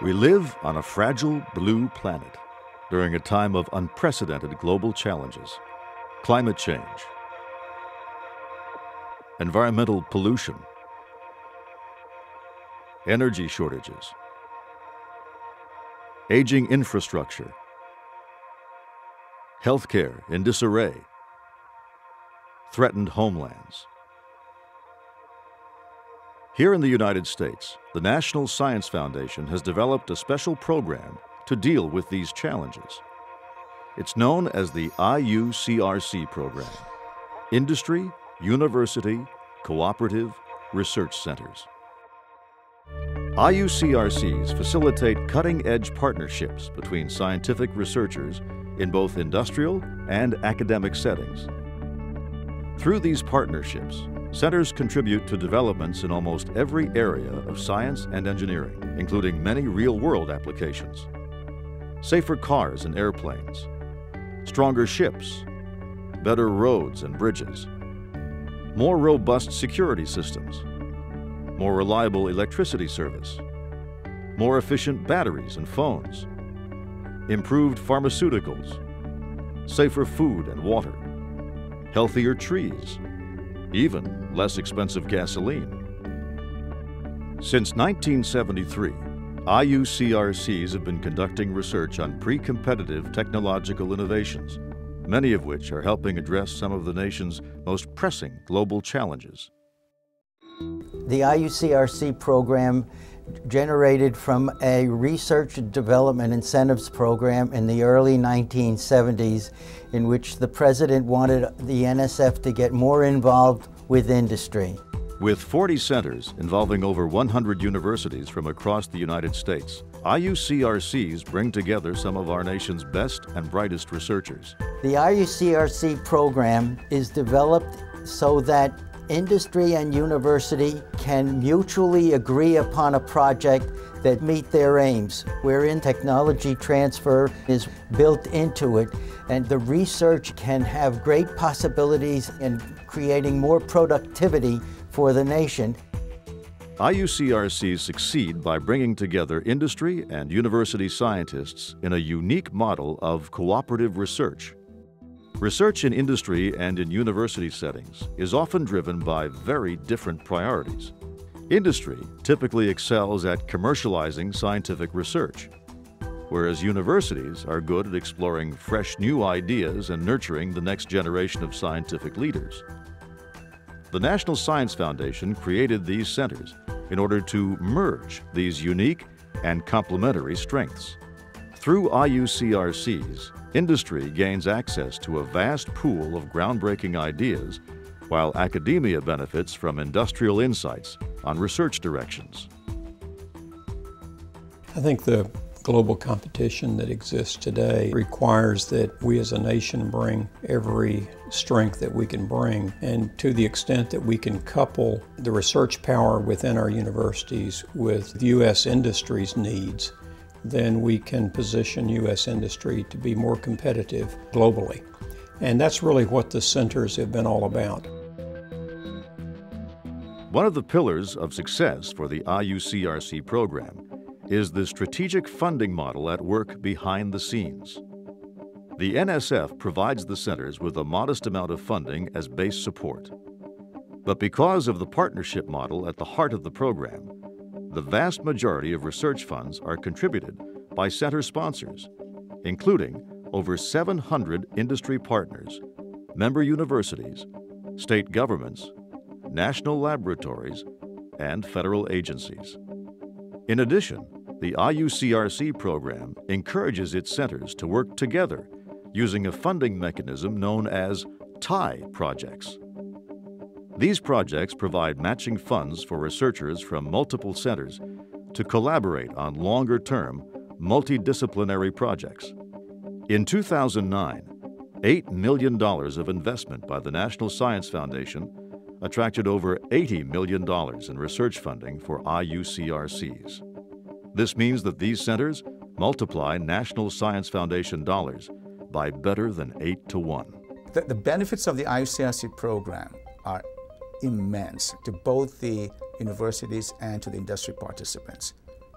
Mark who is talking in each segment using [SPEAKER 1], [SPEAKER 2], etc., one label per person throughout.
[SPEAKER 1] We live on a fragile blue planet during a time of unprecedented global challenges: climate change, environmental pollution, energy shortages, aging infrastructure, healthcare in disarray, threatened homelands. Here in the United States, the National Science Foundation has developed a special program to deal with these challenges. It's known as the IU CRC program: Industry, University, Cooperative, Research Centers. IU CRCs facilitate cutting-edge partnerships between scientific researchers in both industrial and academic settings. Through these partnerships, centers contribute to developments in almost every area of science and engineering, including many real-world applications: safer cars and airplanes, stronger ships, better roads and bridges, more robust security systems, more reliable electricity service, more efficient batteries and phones, improved pharmaceuticals, safer food and water, healthier trees, even less expensive gasoline. Since 1973, IU CRCs have been conducting research on pre-competitive technological innovations, many of which are helping address some of the nation's most pressing global challenges.
[SPEAKER 2] The IU CRC program generated from a research and development incentives program in the early 1970s, in which the president wanted the NSF to get more involved with industry.
[SPEAKER 1] With 40 centers involving over 100 universities from across the United States, IU CRCs bring together some of our nation's best and brightest researchers.
[SPEAKER 2] The IU CRC program is developed so that industry and university can mutually agree upon a project that meet their aims, wherein technology transfer is built into it, and the research can have great possibilities in creating more productivity for the nation.
[SPEAKER 1] IU CRCs succeed by bringing together industry and university scientists in a unique model of cooperative research. Research in industry and in university settings is often driven by very different priorities. Industry typically excels at commercializing scientific research, whereas universities are good at exploring fresh new ideas and nurturing the next generation of scientific leaders. The National Science Foundation created these centers in order to merge these unique and complementary strengths. Through IU CRCs, industry gains access to a vast pool of groundbreaking ideas, while academia benefits from industrial insights on research directions.
[SPEAKER 3] I think the global competition that exists today requires that we as a nation bring every strength that we can bring, and to the extent that we can couple the research power within our universities with U.S. industry's needs, then we can position U.S. industry to be more competitive globally. And that's really what the centers have been all about.
[SPEAKER 1] One of the pillars of success for the IU CRC program is the strategic funding model at work behind the scenes. The NSF provides the centers with a modest amount of funding as base support. But because of the partnership model at the heart of the program, the vast majority of research funds are contributed by center sponsors, including over 700 industry partners, member universities, state governments, national laboratories, and federal agencies. In addition, the IU CRC program encourages its centers to work together using a funding mechanism known as tie projects. These projects provide matching funds for researchers from multiple centers to collaborate on longer-term, multidisciplinary projects. In 2009, $8 million of investment by the National Science Foundation attracted over $80 million in research funding for IU CRCs. This means that these centers multiply National Science Foundation dollars by better than 8 to 1.
[SPEAKER 4] The benefits of the IU CRC program are immense to both the universities and to the industry participants.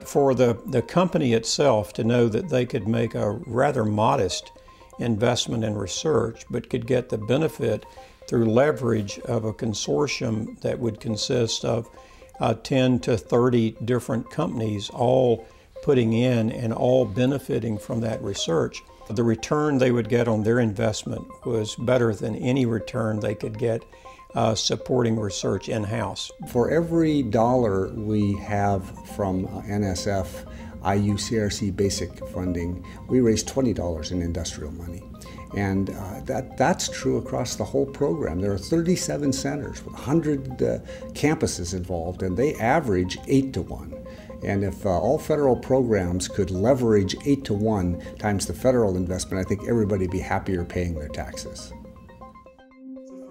[SPEAKER 3] For the company itself to know that they could make a rather modest investment in research, but could get the benefit through leverage of a consortium that would consist of 10 to 30 different companies all putting in and all benefiting from that research. The return they would get on their investment was better than any return they could get supporting research in-house.
[SPEAKER 5] For every dollar we have from NSF, IU CRC basic funding, we raise $20 in industrial money. And that's true across the whole program. There are 37 centers with 100 campuses involved, and they average 8 to 1. And if all federal programs could leverage 8 to 1 times the federal investment, I think everybody would be happier paying their taxes.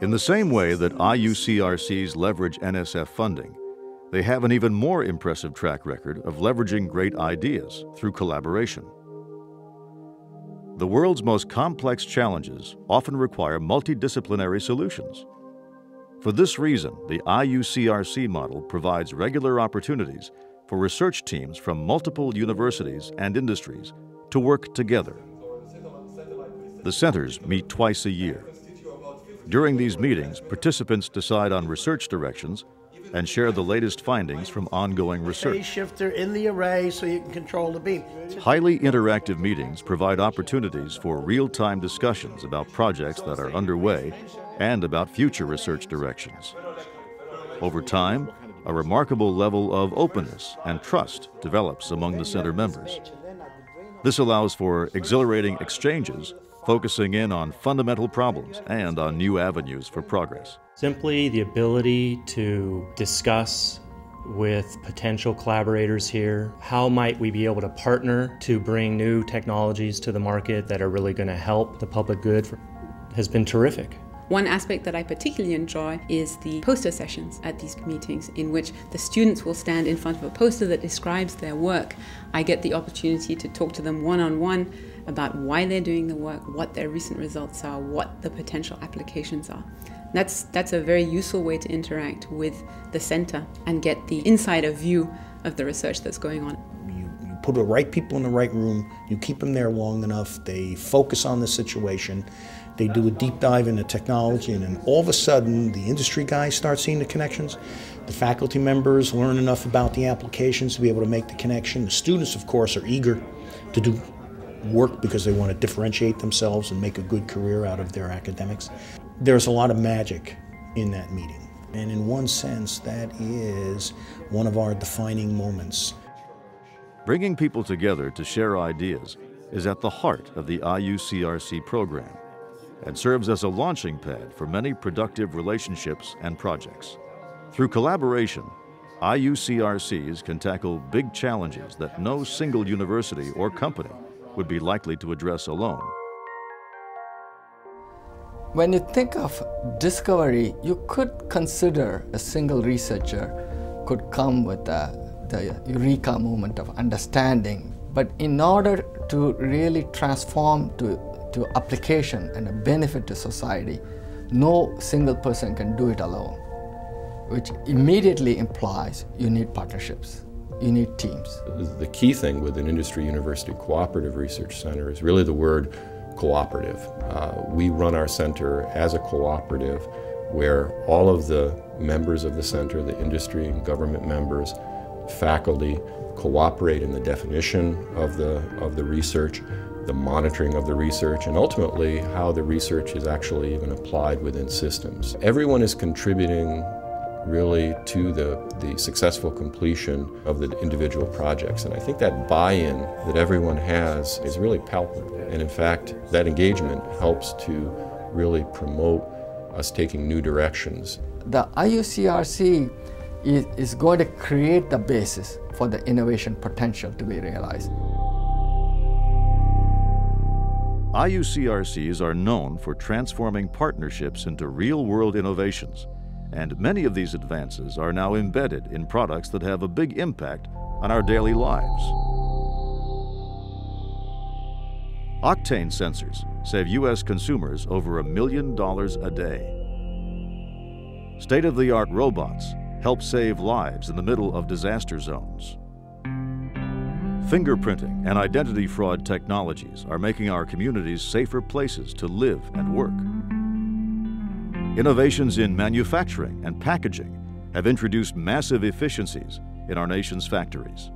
[SPEAKER 1] In the same way that IU CRCs leverage NSF funding, they have an even more impressive track record of leveraging great ideas through collaboration. The world's most complex challenges often require multidisciplinary solutions. For this reason, the IU CRC model provides regular opportunities for research teams from multiple universities and industries to work together. The centers meet twice a year. During these meetings, participants decide on research directions and share the latest findings from ongoing research.
[SPEAKER 6] Phase shifter in the array so you can control the beam.
[SPEAKER 1] Highly interactive meetings provide opportunities for real-time discussions about projects that are underway and about future research directions. Over time, a remarkable level of openness and trust develops among the center members. This allows for exhilarating exchanges, focusing in on fundamental problems and on new avenues for progress.
[SPEAKER 7] Simply the ability to discuss with potential collaborators here, how might we be able to partner to bring new technologies to the market that are really going to help the public good, has been terrific.
[SPEAKER 8] One aspect that I particularly enjoy is the poster sessions at these meetings, in which the students will stand in front of a poster that describes their work. I get the opportunity to talk to them one-on-one about why they're doing the work, what their recent results are, what the potential applications are. That's a very useful way to interact with the center and get the insider view of the research that's going on.
[SPEAKER 6] You put the right people in the right room, you keep them there long enough, they focus on the situation, they do a deep dive into technology, and then all of a sudden the industry guys start seeing the connections. The faculty members learn enough about the applications to be able to make the connection. The students, of course, are eager to do work because they want to differentiate themselves and make a good career out of their academics. There's a lot of magic in that meeting, and in one sense that is one of our defining moments.
[SPEAKER 1] Bringing people together to share ideas is at the heart of the IU CRC program and serves as a launching pad for many productive relationships and projects. Through collaboration, IU CRCs can tackle big challenges that no single university or company would be likely to address alone.
[SPEAKER 9] When you think of discovery, you could consider a single researcher could come with the eureka moment of understanding. But in order to really transform to application and a benefit to society, no single person can do it alone, which immediately implies you need partnerships, you need teams.
[SPEAKER 10] The key thing with an industry university cooperative research center is really the word cooperative. We run our center as a cooperative where all of the members of the center, the industry and government members, faculty, cooperate in the definition of the research, the monitoring of the research, and ultimately how the research is actually even applied within systems. Everyone is contributing really to the successful completion of the individual projects. And I think that buy-in that everyone has is really palpable. And in fact, that engagement helps to really promote us taking new directions.
[SPEAKER 9] The IU CRC is going to create the basis for the innovation potential to be realized.
[SPEAKER 1] IU CRCs are known for transforming partnerships into real-world innovations, and many of these advances are now embedded in products that have a big impact on our daily lives. Octane sensors save U.S. consumers over $1 million a day. State-of-the-art robots help save lives in the middle of disaster zones. Fingerprinting and identity fraud technologies are making our communities safer places to live and work. Innovations in manufacturing and packaging have introduced massive efficiencies in our nation's factories.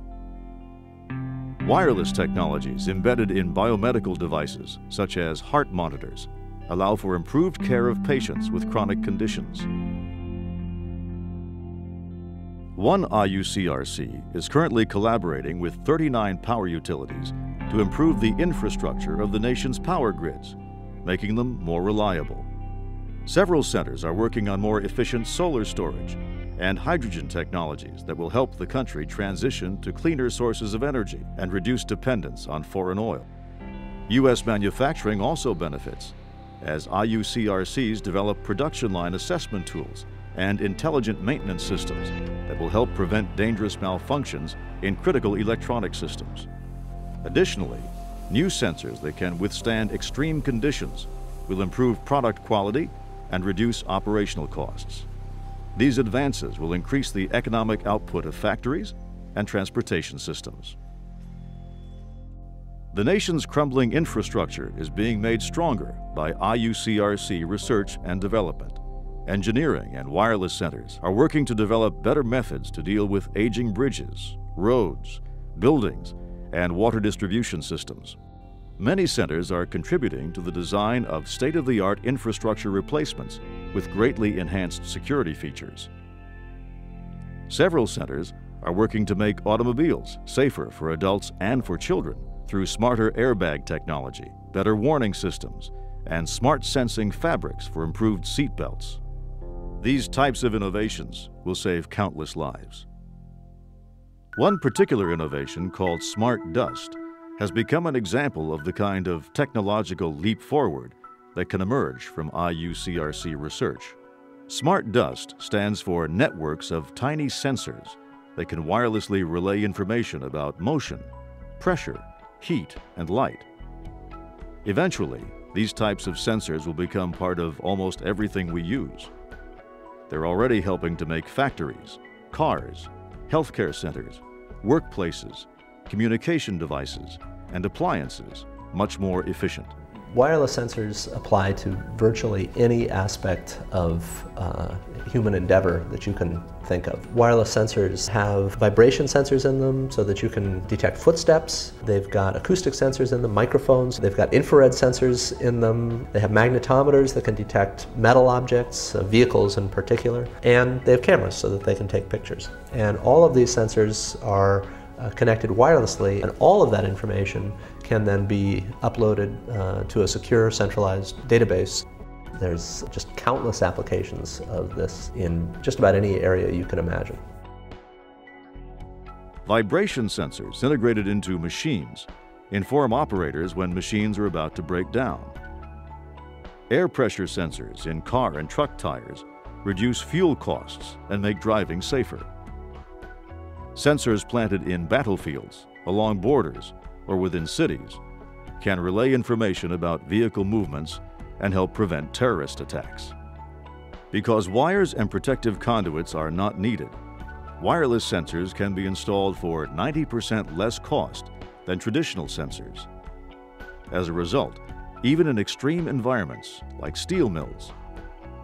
[SPEAKER 1] Wireless technologies embedded in biomedical devices, such as heart monitors, allow for improved care of patients with chronic conditions. One IU CRC is currently collaborating with 39 power utilities to improve the infrastructure of the nation's power grids, making them more reliable. Several centers are working on more efficient solar storage and hydrogen technologies that will help the country transition to cleaner sources of energy and reduce dependence on foreign oil. U.S. manufacturing also benefits, as IU CRCs develop production line assessment tools and intelligent maintenance systems that will help prevent dangerous malfunctions in critical electronic systems. Additionally, new sensors that can withstand extreme conditions will improve product quality and reduce operational costs. These advances will increase the economic output of factories and transportation systems. The nation's crumbling infrastructure is being made stronger by IU CRC research and development. Engineering and wireless centers are working to develop better methods to deal with aging bridges, roads, buildings, and water distribution systems. Many centers are contributing to the design of state-of-the-art infrastructure replacements with greatly enhanced security features. Several centers are working to make automobiles safer for adults and for children through smarter airbag technology, better warning systems, and smart sensing fabrics for improved seat belts. These types of innovations will save countless lives. One particular innovation, called Smart Dust, has become an example of the kind of technological leap forward that can emerge from IU CRC research. Smart Dust stands for networks of tiny sensors that can wirelessly relay information about motion, pressure, heat, and light. Eventually, these types of sensors will become part of almost everything we use. They're already helping to make factories, cars, healthcare centers, workplaces, communication devices, and appliances much more efficient.
[SPEAKER 11] Wireless sensors apply to virtually any aspect of human endeavor that you can think of. Wireless sensors have vibration sensors in them so that you can detect footsteps. They've got acoustic sensors in them, microphones. They've got infrared sensors in them. They have magnetometers that can detect metal objects, vehicles in particular. And they have cameras so that they can take pictures. And all of these sensors are connected wirelessly, and all of that information can then be uploaded to a secure, centralized database. There's just countless applications of this in just about any area you can imagine.
[SPEAKER 1] Vibration sensors integrated into machines inform operators when machines are about to break down. Air pressure sensors in car and truck tires reduce fuel costs and make driving safer. Sensors planted in battlefields, along borders, or within cities can relay information about vehicle movements and help prevent terrorist attacks. Because wires and protective conduits are not needed, wireless sensors can be installed for 90% less cost than traditional sensors. As a result, even in extreme environments like steel mills,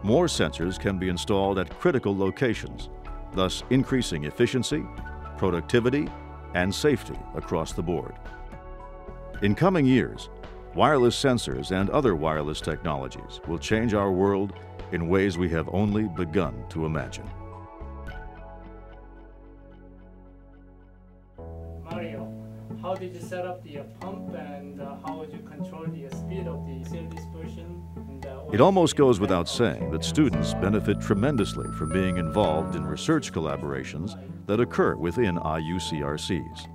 [SPEAKER 1] more sensors can be installed at critical locations, thus increasing efficiency, productivity, and safety across the board. In coming years, wireless sensors and other wireless technologies will change our world in ways we have only begun to imagine.
[SPEAKER 12] Mario, how did you set up the pump, and how would you control the speed of the seal dispersion?
[SPEAKER 1] It almost goes without saying that students benefit tremendously from being involved in research collaborations that occur within IU CRCs.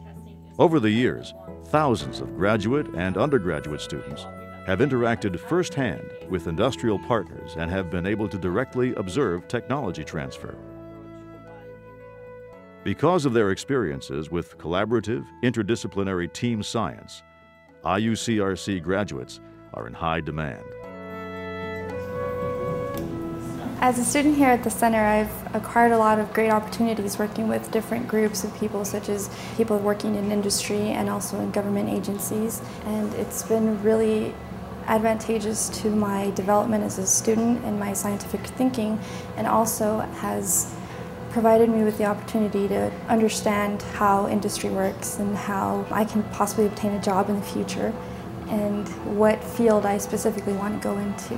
[SPEAKER 1] Over the years, thousands of graduate and undergraduate students have interacted firsthand with industrial partners and have been able to directly observe technology transfer. Because of their experiences with collaborative, interdisciplinary team science, IU CRC graduates are in high demand.
[SPEAKER 13] As a student here at the center, I've acquired a lot of great opportunities working with different groups of people, such as people working in industry and also in government agencies. And it's been really advantageous to my development as a student and my scientific thinking, and also has provided me with the opportunity to understand how industry works and how I can possibly obtain a job in the future and what field I specifically want to go into.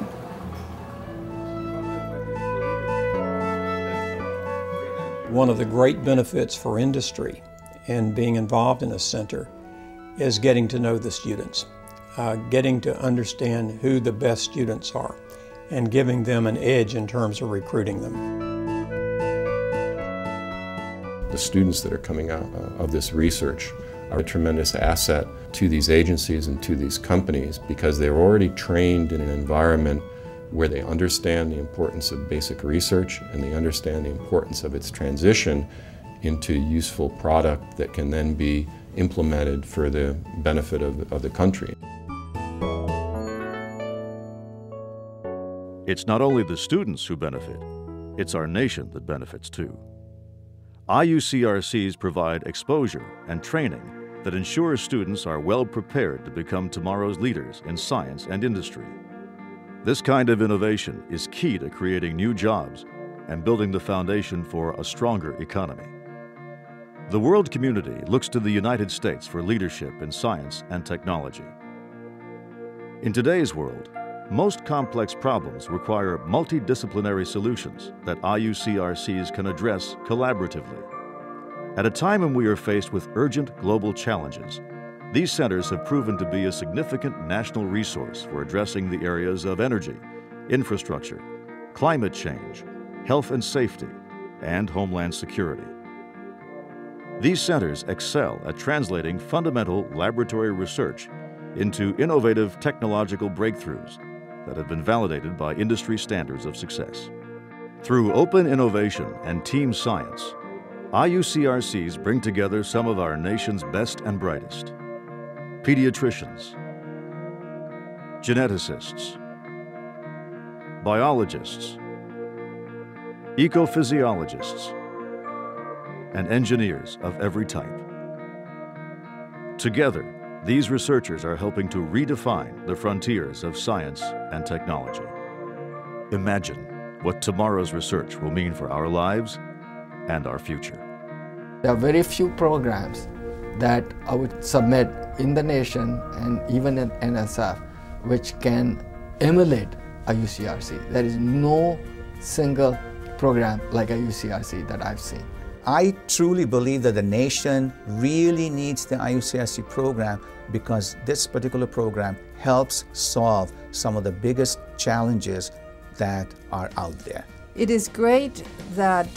[SPEAKER 3] One of the great benefits for industry and being involved in a center is getting to know the students, getting to understand who the best students are, and giving them an edge in terms of recruiting them.
[SPEAKER 10] The students that are coming out of this research are a tremendous asset to these agencies and to these companies because they're already trained in an environment where they understand the importance of basic research and they understand the importance of its transition into useful product that can then be implemented for the benefit of the country.
[SPEAKER 1] It's not only the students who benefit, it's our nation that benefits too. IU CRCs provide exposure and training that ensures students are well prepared to become tomorrow's leaders in science and industry. This kind of innovation is key to creating new jobs and building the foundation for a stronger economy. The world community looks to the United States for leadership in science and technology. In today's world, most complex problems require multidisciplinary solutions that IU CRCs can address collaboratively. At a time when we are faced with urgent global challenges, these centers have proven to be a significant national resource for addressing the areas of energy, infrastructure, climate change, health and safety, and homeland security. These centers excel at translating fundamental laboratory research into innovative technological breakthroughs that have been validated by industry standards of success. Through open innovation and team science, IU CRCs bring together some of our nation's best and brightest: pediatricians, geneticists, biologists, ecophysiologists, and engineers of every type. Together, these researchers are helping to redefine the frontiers of science and technology. Imagine what tomorrow's research will mean for our lives and our future.
[SPEAKER 9] There are very few programs that I would submit in the nation and even in NSF which can emulate IU CRC. There is no single program like IU CRC that I've seen.
[SPEAKER 4] I truly believe that the nation really needs the IU CRC program because this particular program helps solve some of the biggest challenges that are out there.
[SPEAKER 14] It is great that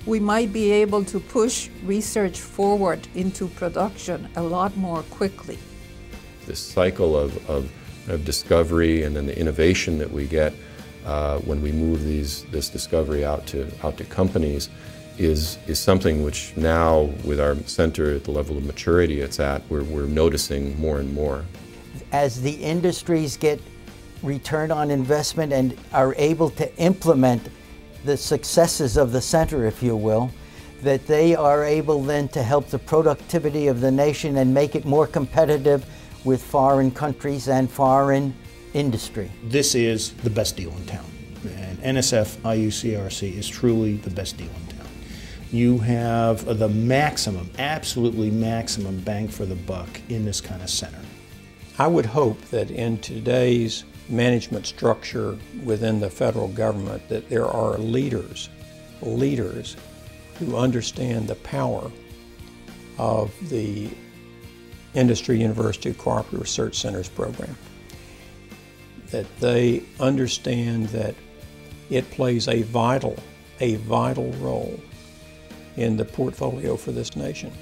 [SPEAKER 14] we might be able to push research forward into production a lot more quickly.
[SPEAKER 10] This cycle of discovery and then the innovation that we get when we move this discovery out to companies is something which now, with our center at the level of maturity it's at, we're noticing more and more.
[SPEAKER 2] As the industries get return on investment and are able to implement the successes of the center, if you will, that they are able then to help the productivity of the nation and make it more competitive with foreign countries and foreign industry.
[SPEAKER 6] This is the best deal in town, and NSF IU CRC is truly the best deal in town. You have the maximum, absolutely maximum bang for the buck in this kind of center.
[SPEAKER 3] I would hope that in today's management structure within the federal government that there are leaders who understand the power of the Industry University Cooperative Research Centers program, that they understand that it plays a vital role in the portfolio for this nation.